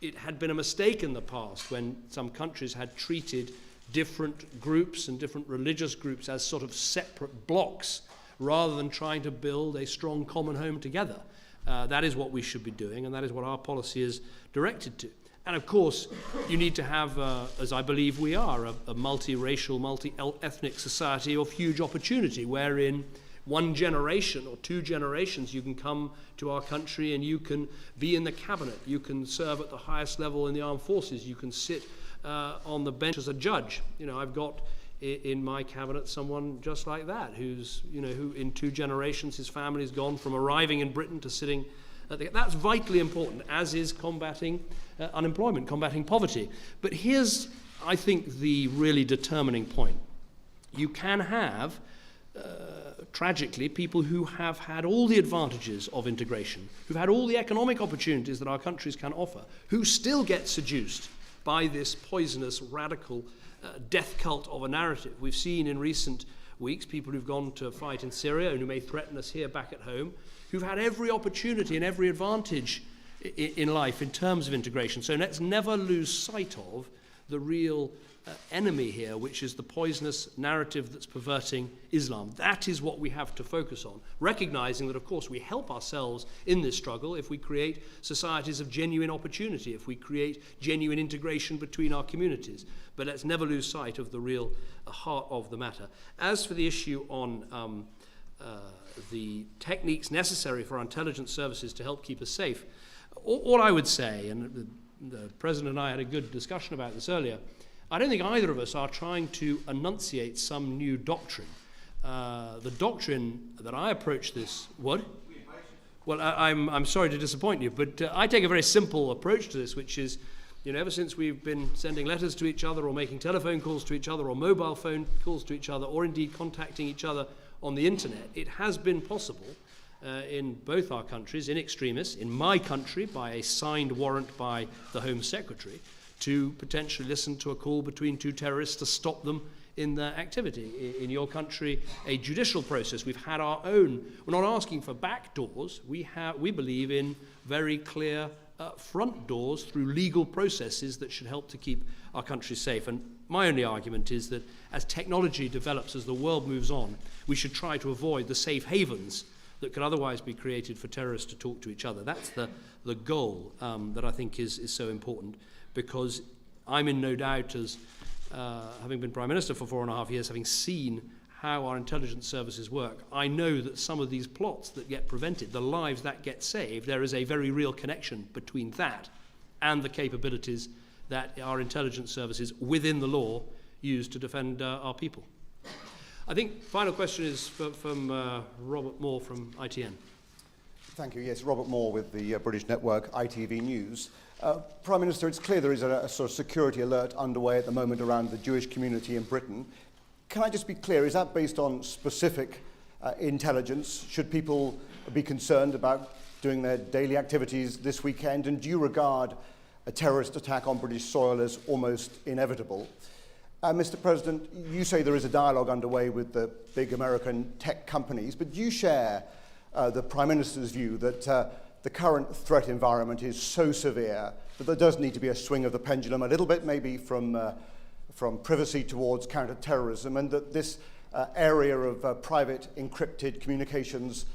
Speaker 2: it had been a mistake in the past when some countries had treated different groups and different religious groups as sort of separate blocks rather than trying to build a strong common home together. That is what we should be doing, and that is what our policy is directed to. And of course, you need to have, as I believe we are, a multiracial, multi-ethnic society of huge opportunity, wherein one generation or two generations you can come to our country and you can be in the cabinet, you can serve at the highest level in the armed forces, you can sit on the bench as a judge. I've got in my cabinet someone just like that, who in 2 generations his family's gone from arriving in Britain to sitting. That's vitally important, as is combating unemployment, combating poverty. But here's, I think, the really determining point. You can have, tragically, people who have had all the advantages of integration, who've had all the economic opportunities that our countries can offer, who still get seduced by this poisonous, radical death cult of a narrative. We've seen in recent weeks people who've gone to fight in Syria and who may threaten us here back at home, who've had every opportunity and every advantage in life in terms of integration. So let's never lose sight of the real enemy here, which is the poisonous narrative that's perverting Islam. That is what we have to focus on, recognizing that, of course, we help ourselves in this struggle if we create societies of genuine opportunity, if we create genuine integration between our communities. But let's never lose sight of the real heart of the matter. As for the issue on the techniques necessary for our intelligence services to help keep us safe, all I would say, and the President and I had a good discussion about this earlier, I don't think either of us are trying to enunciate some new doctrine. The doctrine that I approach this, what? Well, I'm sorry to disappoint you, but I take a very simple approach to this, which is, ever since we've been sending letters to each other or making telephone calls to each other or mobile phone calls to each other or indeed contacting each other on the internet, it has been possible in both our countries, in extremis, in my country by a signed warrant by the Home Secretary, to potentially listen to a call between 2 terrorists to stop them in their activity. In your country, a judicial process. We've had our own. We're not asking for back doors. We believe in very clear front doors through legal processes that should help to keep our country safe. And my only argument is that as technology develops, as the world moves on, we should try to avoid the safe havens that could otherwise be created for terrorists to talk to each other. That's the goal that I think is so important, because I'm in no doubt, as having been Prime Minister for 4.5 years, having seen how our intelligence services work, I know that some of these plots that get prevented, the lives that get saved, there is a very real connection between that and the capabilities that our intelligence services within the law use to defend our people. I think final question is from Robert Moore from ITN.
Speaker 6: Thank you. Yes, Robert Moore with the British network ITV News. Prime Minister, it's clear there is a sort of security alert underway at the moment around the Jewish community in Britain. Can I just be clear, is that based on specific intelligence? Should people be concerned about doing their daily activities this weekend? And do you regard a terrorist attack on British soil as almost inevitable? Mr. President, you say there is a dialogue underway with the big American tech companies, but do you share the Prime Minister's view that the current threat environment is so severe that there does need to be a swing of the pendulum a little bit, maybe from from privacy towards counter-terrorism, and that this area of private encrypted communications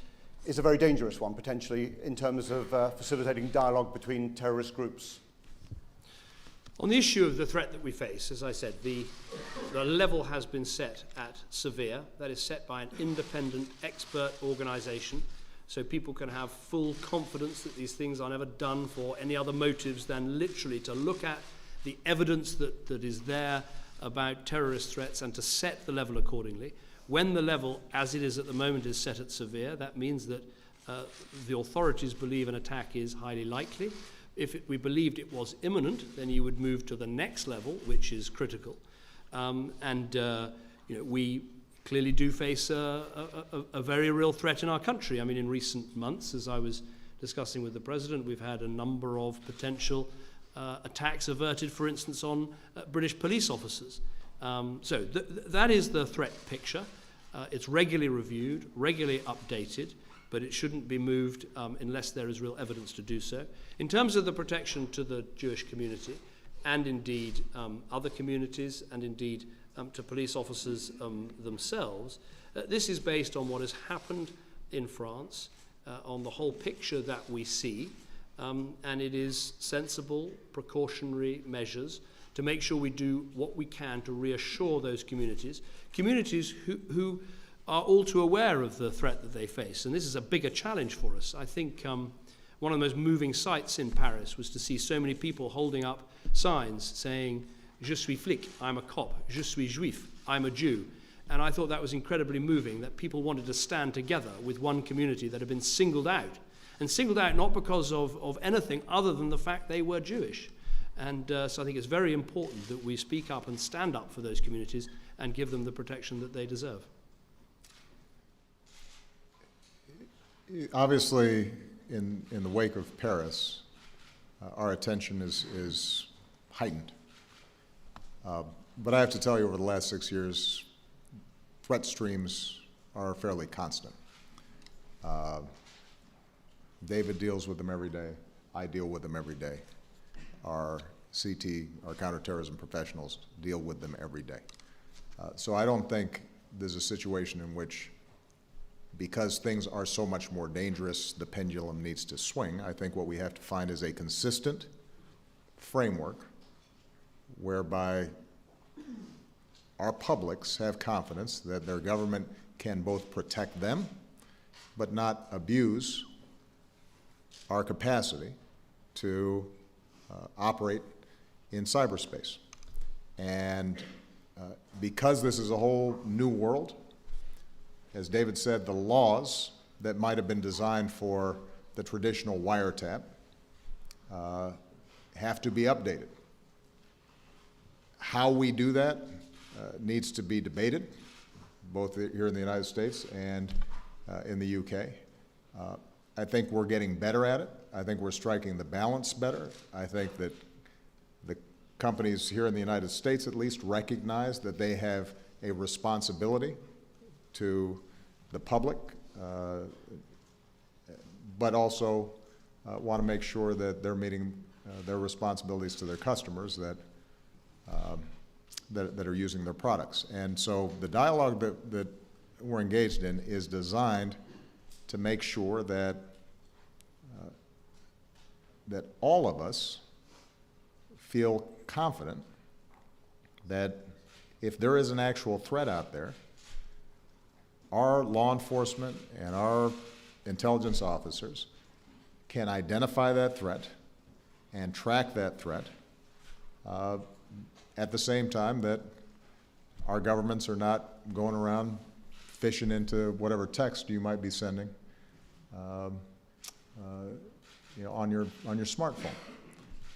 Speaker 6: is a very dangerous one, potentially, in terms of facilitating dialogue between terrorist groups.
Speaker 2: On the issue of the threat that we face, as I said, the level has been set at severe. That is set by an independent expert organisation, so people can have full confidence that these things are never done for any other motives than literally to look at the evidence that is there about terrorist threats and to set the level accordingly. When the level, as it is at the moment, is set at severe, that means that the authorities believe an attack is highly likely. If we believed it was imminent, then you would move to the next level, which is critical. We clearly do face a very real threat in our country. I mean, in recent months, as I was discussing with the President, we've had a number of potential attacks averted, for instance, on British police officers. So that is the threat picture. It's regularly reviewed, regularly updated, but it shouldn't be moved unless there is real evidence to do so. In terms of the protection to the Jewish community, and indeed other communities, and indeed to police officers themselves, this is based on what has happened in France, on the whole picture that we see, and it is sensible, precautionary measures to make sure we do what we can to reassure those communities who are all too aware of the threat that they face. And this is a bigger challenge for us. I think one of the most moving sights in Paris was to see so many people holding up signs saying, "Je suis flic, I'm a cop. Je suis juif, I'm a Jew." And I thought that was incredibly moving, that people wanted to stand together with one community that had been singled out. And singled out not because of anything other than the fact they were Jewish. And so I think it's very important that we speak up and stand up for those communities and give them the protection that they deserve.
Speaker 1: Obviously, in the wake of Paris, our attention is heightened. But I have to tell you, over the last 6 years, threat streams are fairly constant. David deals with them every day. I deal with them every day. Our CT, our counterterrorism professionals, deal with them every day. So I don't think there's a situation in which, because things are so much more dangerous, the pendulum needs to swing. I think what we have to find is a consistent framework whereby our publics have confidence that their government can both protect them but not abuse our capacity to operate in cyberspace. And because this is a whole new world, as David said, the laws that might have been designed for the traditional wiretap have to be updated. How we do that needs to be debated, both here in the United States and in the UK. I think we're getting better at it. I think we're striking the balance better. I think that the companies here in the United States at least recognize that they have a responsibility to the public, but also want to make sure that they're meeting their responsibilities to their customers that are using their products. And so the dialogue that we're engaged in is designed to make sure that that all of us feel confident that if there is an actual threat out there, our law enforcement and our intelligence officers can identify that threat and track that threat at the same time that our governments are not going around fishing into whatever text you might be sending on your smartphone.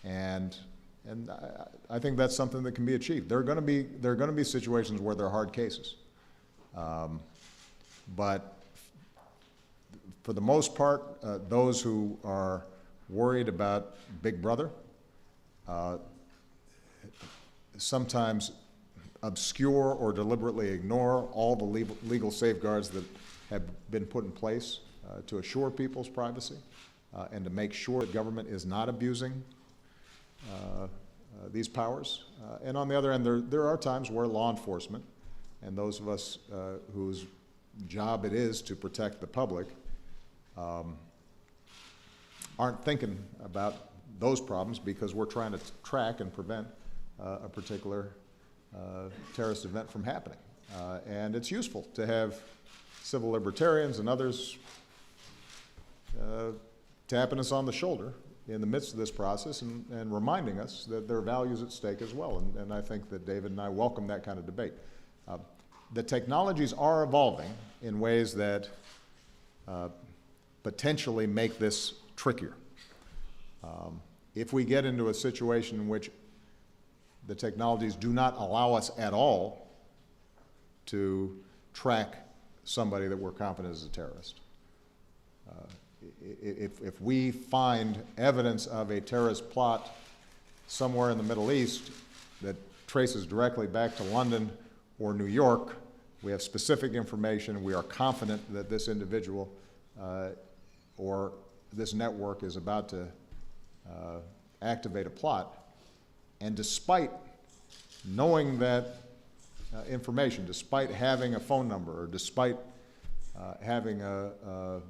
Speaker 1: And I think that's something that can be achieved. There are going to be situations where there are hard cases. But for the most part, those who are worried about Big Brother sometimes obscure or deliberately ignore all the legal safeguards that have been put in place to assure people's privacy and to make sure that government is not abusing these powers. And on the other end, there are times where law enforcement and those of us whose job it is to protect the public aren't thinking about those problems because we're trying to track and prevent a particular terrorist event from happening. And it's useful to have civil libertarians and others tapping us on the shoulder in the midst of this process and reminding us that there are values at stake as well. And I think that David and I welcome that kind of debate. The technologies are evolving in ways that potentially make this trickier. If we get into a situation in which the technologies do not allow us at all to track somebody that we're confident is a terrorist, if we find evidence of a terrorist plot somewhere in the Middle East that traces directly back to London or New York, we have specific information, we are confident that this individual or this network is about to activate a plot, and despite knowing that information, despite having a phone number, or despite having a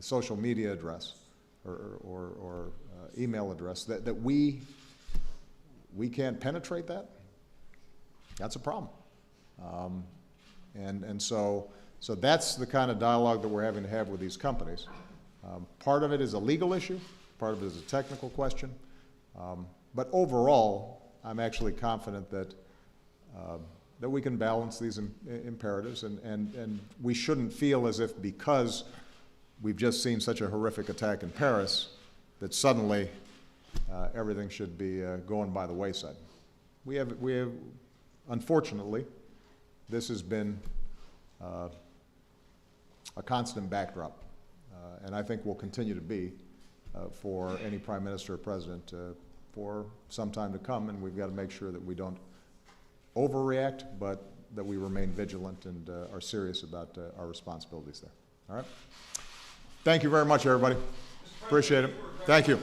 Speaker 1: social media address or email address, that we can't penetrate that, that's a problem. And so that's the kind of dialogue that we're having to have with these companies. Part of it is a legal issue, part of it is a technical question, but overall, I'm actually confident that that we can balance these imperatives, and we shouldn't feel as if because we've just seen such a horrific attack in Paris that suddenly everything should be going by the wayside. We have, unfortunately, this has been a constant backdrop, and I think will continue to be for any prime minister or president for some time to come, and we've got to make sure that we don't overreact, but that we remain vigilant and are serious about our responsibilities there. All right? Thank you very much, everybody. Appreciate it. Thank you.